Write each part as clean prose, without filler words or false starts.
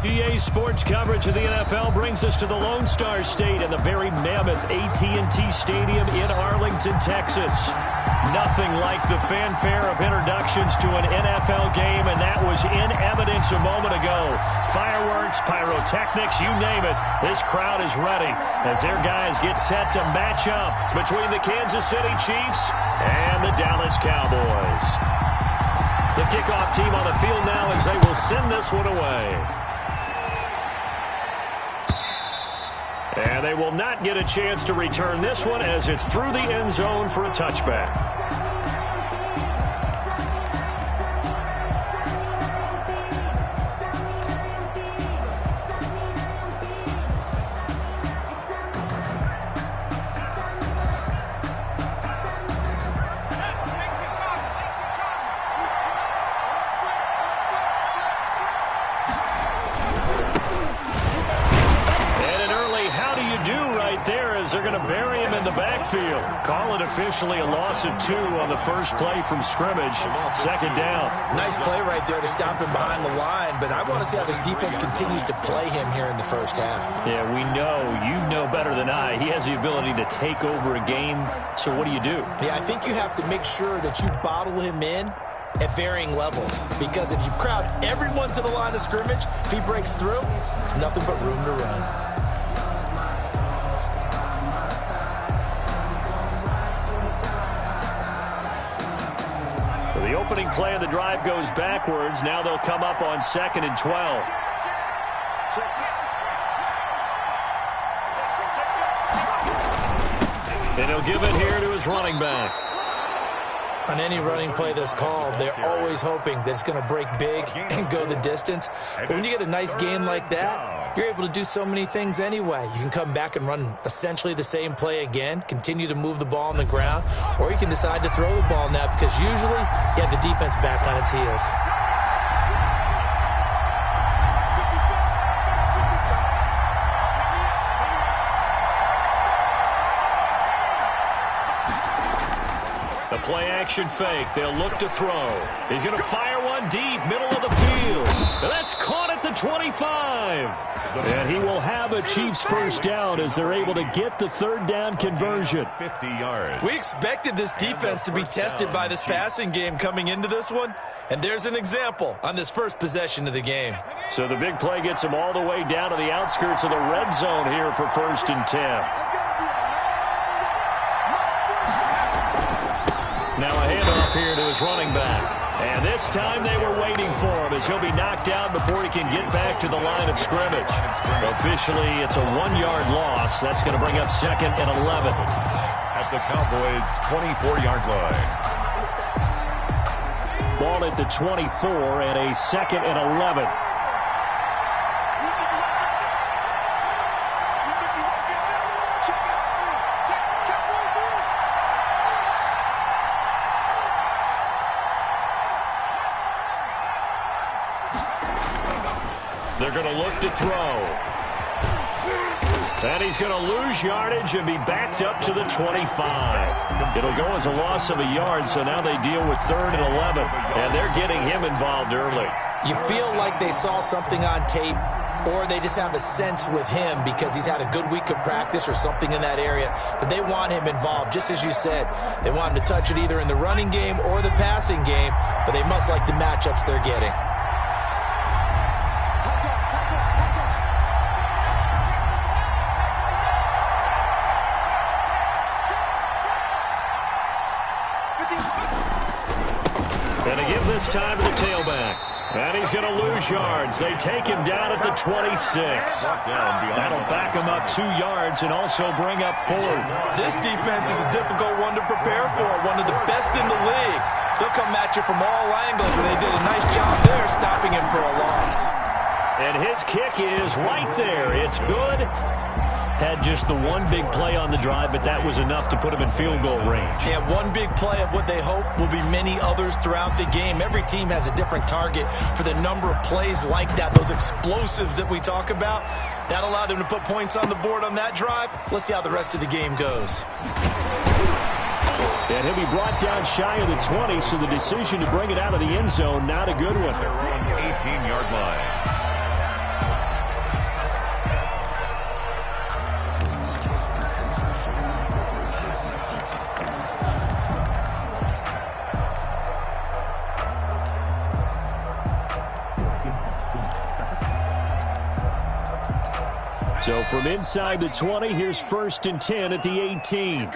EA Sports coverage of the NFL brings us to the Lone Star State and the very mammoth AT&T Stadium in Arlington, Texas. Nothing like the fanfare of introductions to an NFL game, and that was in evidence a moment ago. Fireworks, pyrotechnics, you name it. This crowd is ready as their guys get set to match up between the Kansas City Chiefs and the Dallas Cowboys. The kickoff team on the field now as they will send this one away. And they will not get a chance to return this one as it's through the end zone for a touchback. They're going to bury him in the backfield. Call it officially a loss of 2 on the first play from scrimmage. Second down. Nice play right there to stop him behind the line, but I want to see how this defense continues to play him here in the first half. Yeah, we know. You know better than I. He has the ability to take over a game. So what do you do? Yeah, I think you have to make sure that you bottle him in at varying levels, because if you crowd everyone to the line of scrimmage, if he breaks through, there's nothing but room to run. The opening play of the drive goes backwards. Now they'll come up on 2nd and 12. And he'll give it here to his running back. On any running play that's called, they're always hoping that it's going to break big and go the distance. But when you get a nice game like that, you're able to do so many things anyway. You can come back and run essentially the same play again, continue to move the ball on the ground, or you can decide to throw the ball now because usually you have the defense back on its heels. The play-action fake. They'll look to throw. He's going to fire one deep, middle of the field. And that's caught at the 25. And he will have a Chiefs first down as they're able to get the third down conversion. 50 yards. We expected this defense to be tested by this passing game coming into this one. And there's an example on this first possession of the game. So the big play gets him all the way down to the outskirts of the red zone here for 1st and 10. Now a handoff here to his running back. And this time they were waiting for him as he'll be knocked down before he can get back to the line of scrimmage. Officially, it's a 1-yard loss. That's going to bring up 2nd and 11. At the Cowboys' 24-yard line. Ball at the 24 and a 2nd and 11. They're going to look to throw. And he's going to lose yardage and be backed up to the 25. It'll go as a loss of a yard, so now they deal with 3rd and 11. And they're getting him involved early. You feel like they saw something on tape, or they just have a sense with him because he's had a good week of practice or something in that area that they want him involved. Just as you said, they want him to touch it either in the running game or the passing game, but they must like the matchups they're getting. And they give this time to the tailback. And he's going to lose yards. They take him down at the 26. That'll back him up 2 yards and also bring up 4th. This defense is a difficult one to prepare for, one of the best in the league. They'll come at you from all angles, and they did a nice job there stopping him for a loss. And his kick is right there. It's good. Had just the one big play on the drive, but that was enough to put him in field goal range. Yeah, one big play of what they hope will be many others throughout the game. Every team has a different target for the number of plays like that, those explosives that we talk about. That allowed him to put points on the board on that drive. Let's see how the rest of the game goes. And he'll be brought down shy of the 20, so the decision to bring it out of the end zone, not a good one. They're on the 18-yard line. So from inside the 20, here's 1st and 10 at the 18. And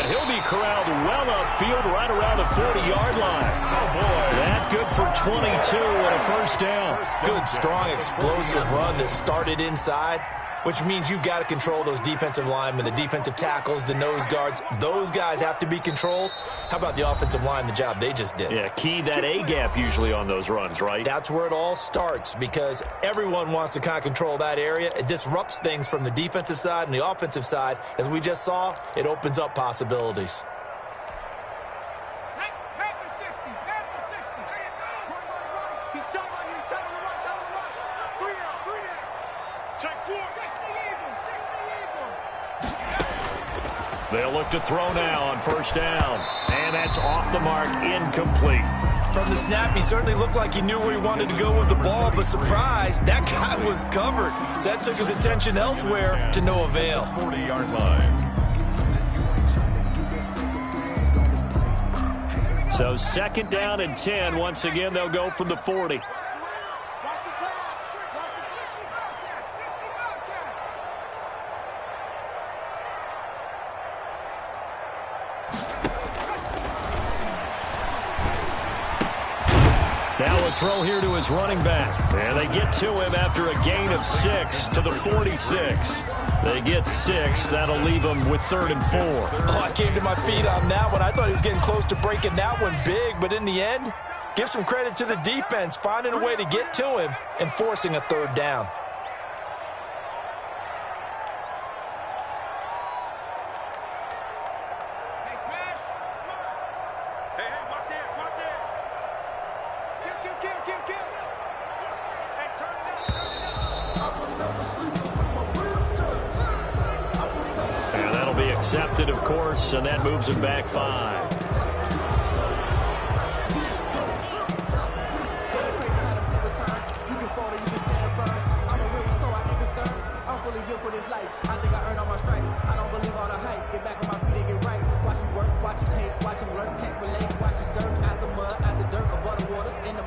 he'll be corralled well upfield right around the 40-yard line. Oh, boy. That good for 22 and a 1st down. Good, strong, explosive run that started inside, which means you've got to control those defensive linemen, the defensive tackles, the nose guards. Those guys have to be controlled. How about the offensive line, the job they just did? Yeah, key that A-gap usually on those runs, right? That's where it all starts because everyone wants to kind of control that area. It disrupts things from the defensive side and the offensive side. As we just saw, it opens up possibilities. They'll look to throw now on 1st down. And that's off the mark, incomplete. From the snap, he certainly looked like he knew where he wanted to go with the ball, but surprise, that guy was covered. So that took his attention elsewhere to no avail. 40-yard line. So 2nd down and 10. Once again, they'll go from the 40. Now a throw here to his running back. And they get to him after a gain of 6 to the 46. They get 6. That'll leave them with 3rd and 4. Oh, I came to my feet on that one. I thought he was getting close to breaking that one big, but in the end, give some credit to the defense, finding a way to get to him and forcing a 3rd down. Accepted, of course, and that moves him back 5.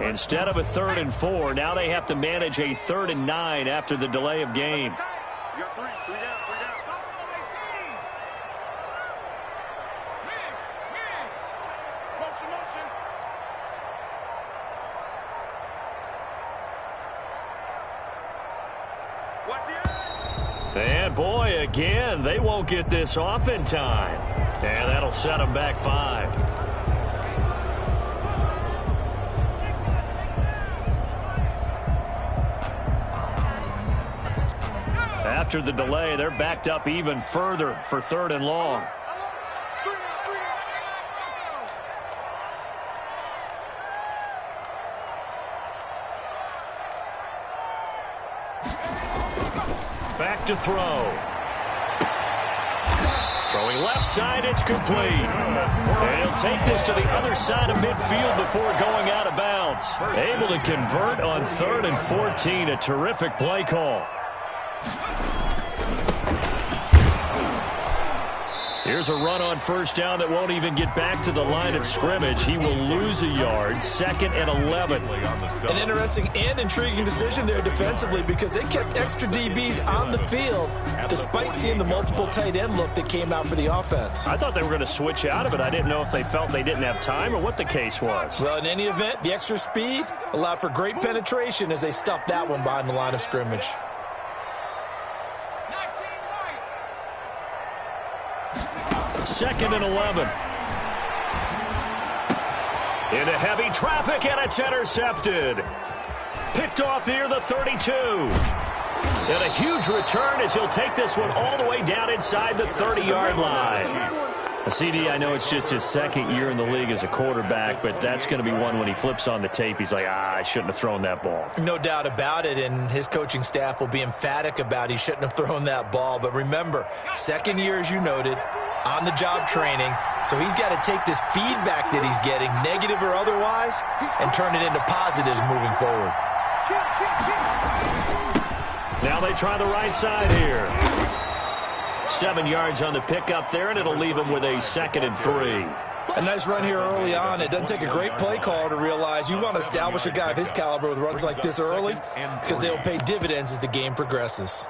Instead of a 3rd and 4, now they have to manage a 3rd and 9 after the delay of game. And boy, again, they won't get this off in time. And that'll set them back 5. After the delay, they're backed up even further for 3rd and long. Back to throw. Throwing left side, it's complete. And he'll take this to the other side of midfield before going out of bounds. Able to convert on 3rd and 14. A terrific play call. Here's a run on 1st down that won't even get back to the line of scrimmage. He will lose a yard. 2nd and 11. An interesting and intriguing decision there defensively because they kept extra DBs on the field despite seeing the multiple tight end look that came out for the offense. I thought they were going to switch out of it. I didn't know if they felt they didn't have time or what the case was. Well, in any event, the extra speed allowed for great penetration as they stuffed that one behind the line of scrimmage. 2nd and 11. Into heavy traffic, and it's intercepted. Picked off near the 32. And a huge return as he'll take this one all the way down inside the 30-yard line. CD, I know it's just his 2nd year in the league as a quarterback, but that's going to be one when he flips on the tape, he's like, I shouldn't have thrown that ball. No doubt about it, and his coaching staff will be emphatic about he shouldn't have thrown that ball. But remember, 2nd year, as you noted, on-the-job training, so he's got to take this feedback that he's getting, negative or otherwise, and turn it into positives moving forward. Now they try the right side here. 7 yards on the pickup there, and it'll leave him with a 2nd and 3. A nice run here early on. It doesn't take a great play caller to realize you want to establish a guy of his caliber with runs like this early because they'll pay dividends as the game progresses.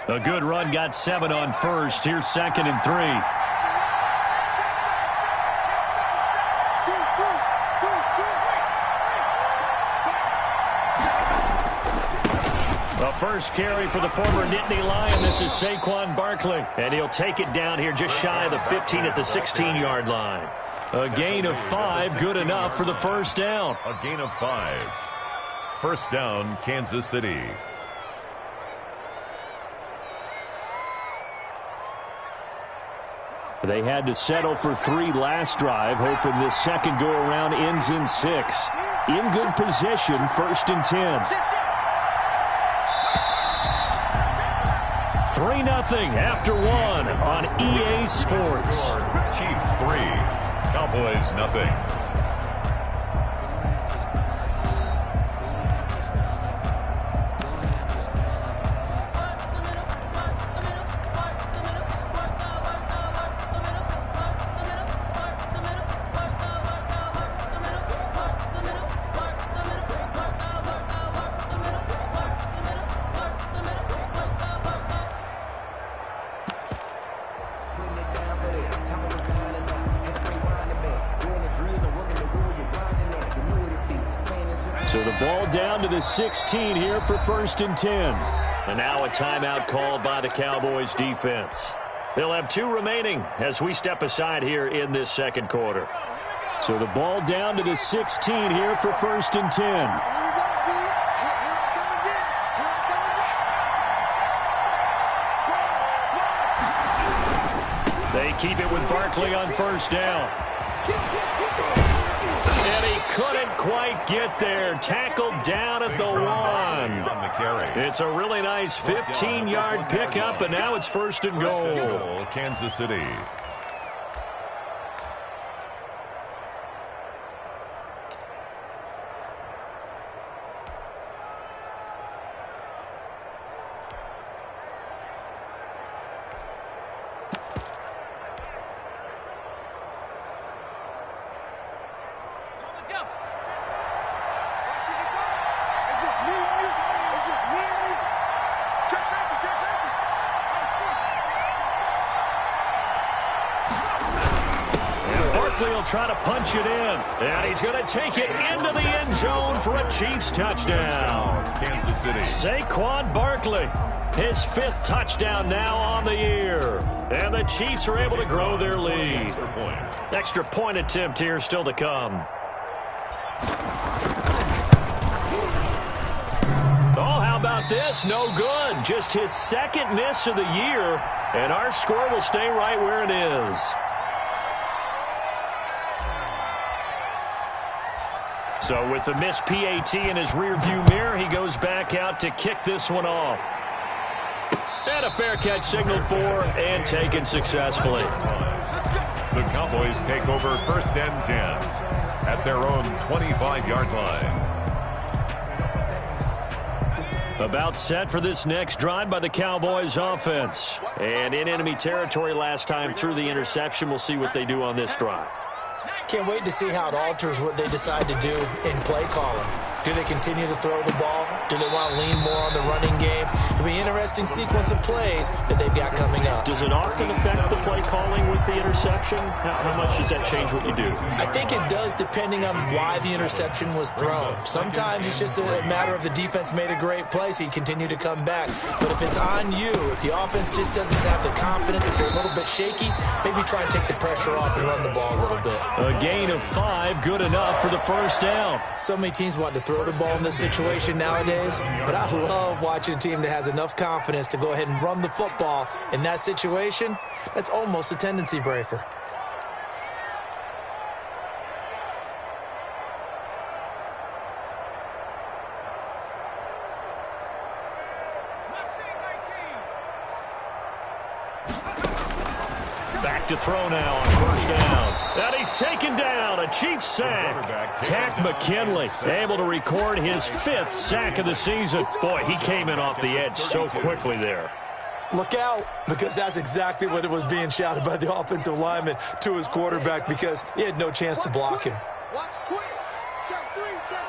A good run, got 7 on first. Here's 2nd and 3. The first carry for the former Nittany Lion. This is Saquon Barkley. And he'll take it down here just shy of the 15 at the 16-yard line. A gain of 5, good enough for the first down. A gain of 5. First down, Kansas City. They had to settle for 3 last drive, hoping this second go-around ends in 6. In good position, 1st and 10. 3-0 after 1 on EA Sports. Chiefs 3, Cowboys nothing. So the ball down to the 16 here for 1st and 10. And now a timeout called by the Cowboys defense. They'll have 2 remaining as we step aside here in this second quarter. So the ball down to the 16 here for 1st and 10. They keep it with Barkley on 1st down. And he couldn't quite get there. Tackled down at the 1. It's a really nice 15-yard pickup, and now it's 1st and goal. Kansas City. He'll try to punch it in, and he's going to take it into the end zone for a Chiefs touchdown. Kansas City. Saquon Barkley, his 5th touchdown now on the year, and the Chiefs are able to grow their lead. Extra point attempt here still to come. Oh, how about this? No good. Just his 2nd miss of the year, and our score will stay right where it is. So with the missed PAT in his rearview mirror, he goes back out to kick this one off. And a fair catch signaled for and taken successfully. The Cowboys take over 1st and 10 at their own 25-yard line. About set for this next drive by the Cowboys offense. And in enemy territory last time through the interception. We'll see what they do on this drive. Can't wait to see how it alters what they decide to do in play calling. Do they continue to throw the ball? Do they want to lean more on the running game? It'll be an interesting sequence of plays that they've got coming up. Does it often affect the play calling with the interception? How much does that change what you do? I think it does depending on why the interception was thrown. Sometimes it's just a matter of the defense made a great play, so you continue to come back. But if it's on you, if the offense just doesn't have the confidence, if they're a little bit shaky, maybe try and take the pressure off and run the ball a little bit. A gain of 5, good enough for the 1st down. So many teams want to throw the ball in this situation nowadays, but I love watching a team that has enough confidence to go ahead and run the football in that situation. That's almost a tendency breaker. to throw now on first down. And he's taken down. A Chiefs sack. Tack McKinley able to record his 5th sack of the season. Boy, he came in off the edge so quickly there. Look out, because that's exactly what it was being shouted by the offensive lineman to his quarterback, because he had no chance to block him. Watch twitch. Check 3, check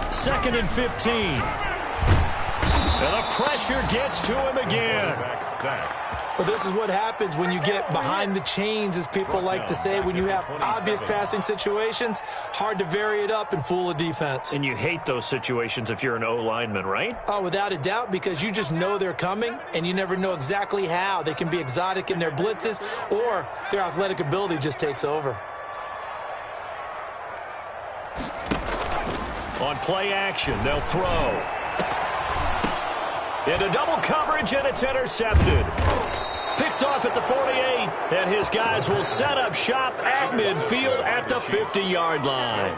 3. Second and 15. And the pressure gets to him again. Well, this is what happens when you get behind the chains, as people like to say. When you have obvious passing situations, hard to vary it up and fool a defense. And you hate those situations if you're an O-lineman, right? Oh, without a doubt, because you just know they're coming, and you never know exactly how. They can be exotic in their blitzes, or their athletic ability just takes over. On play action, they'll throw. Into double coverage, and it's intercepted. Picked off at the 48, and his guys will set up shop at midfield at the 50-yard line.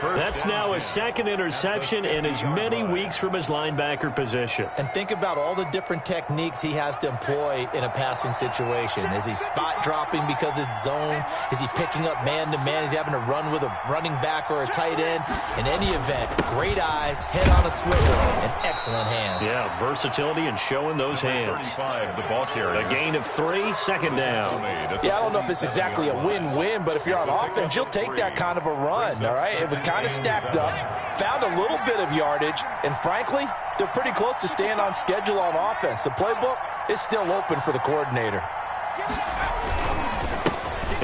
That's now his 2nd interception in as many weeks from his linebacker position. And think about all the different techniques he has to employ in a passing situation. Is he spot dropping because it's zone? Is he picking up man-to-man? Is he having to run with a running back or a tight end? In any event, great eyes, head on a swivel, and excellent hands. Yeah, versatility and showing those hands. The ball carrier. A gain of 3, second down. Yeah, I don't know if it's exactly a win-win, but if you're on offense, you'll take that kind of a run, all right? It was kind of stacked up, found a little bit of yardage, and frankly, they're pretty close to staying on schedule on offense. The playbook is still open for the coordinator.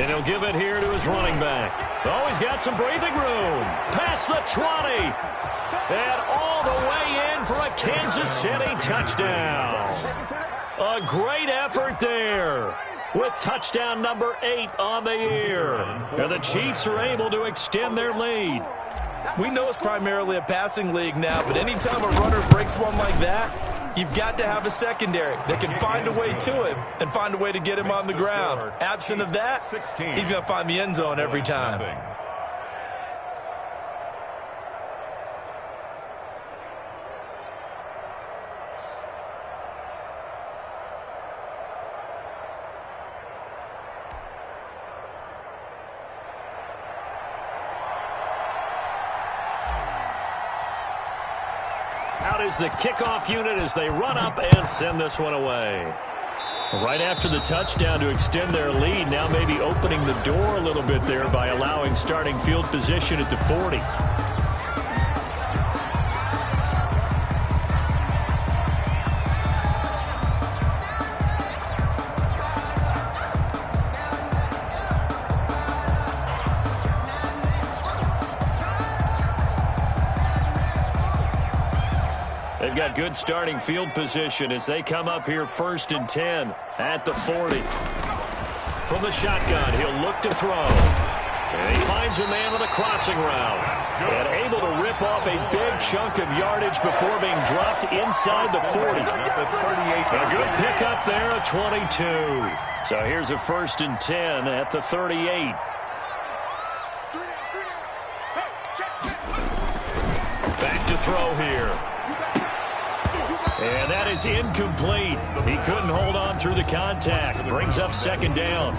And he'll give it here to his running back. Oh, he's got some breathing room. Past the 20. And all the way in for a Kansas City touchdown. A great effort there, with touchdown number 8 on the year. And the Chiefs are able to extend their lead. We know it's primarily a passing league now, but anytime a runner breaks one like that, you've got to have a secondary that can find a way to him and find a way to get him on the ground. Absent of that, he's going to find the end zone every time. Out is the kickoff unit as they run up and send this one away. Right after the touchdown to extend their lead, now maybe opening the door a little bit there by allowing starting field position at the 40. They've got good starting field position as they come up here 1st and 10 at the 40. From the shotgun, he'll look to throw. And he finds a man with a crossing route. And able to rip off a big chunk of yardage before being dropped inside the 40. A good pickup there, a 22. So here's a 1st and 10 at the 38. Back to throw here. And that is incomplete. He couldn't hold on through the contact. Brings up 2nd down.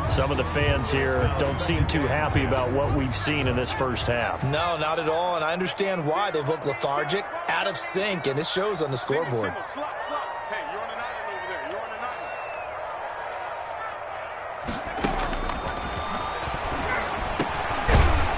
Some of the fans here don't seem too happy about what we've seen in this first half. No, not at all, and I understand why. They've looked lethargic, out of sync, and it shows on the scoreboard. Hey, you're on an island over there. You're on an island.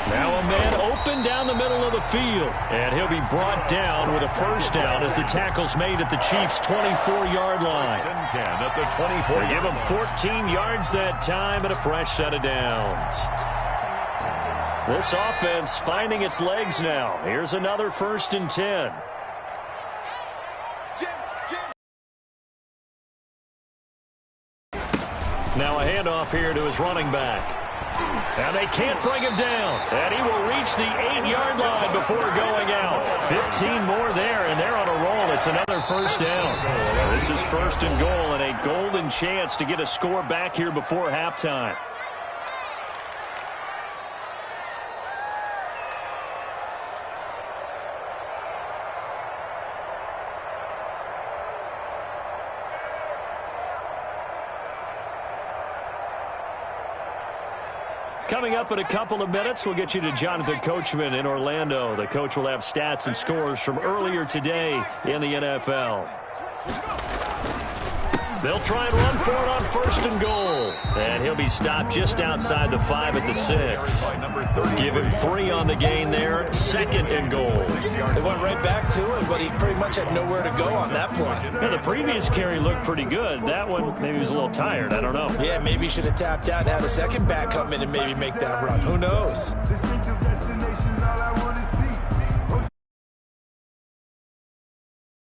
Now a man open down the middle of the field. And he'll be brought down with a 1st down as the tackle's made at the Chiefs' 24-yard line. At the 24. They give him 14 yards that time and a fresh set of downs. This offense finding its legs now. Here's another 1st and 10. Now a handoff here to his running back. And they can't bring him down. And he will reach the 8-yard line before going out. 15 more there, and they're on a roll. It's another 1st down. This is 1st and goal, and a golden chance to get a score back here before halftime. Coming up in a couple of minutes, we'll get you to Jonathan Coachman in Orlando. The coach will have stats and scores from earlier today in the NFL. They'll try and run for it on 1st and goal. And he'll be stopped just outside the 5 at the 6. Give him 3 on the gain there. 2nd and goal. They went right back to him, but he pretty much had nowhere to go on that play. Yeah, the previous carry looked pretty good. That one, maybe he was a little tired. I don't know. Yeah, maybe he should have tapped out and had a second back come in and maybe make that run. Who knows?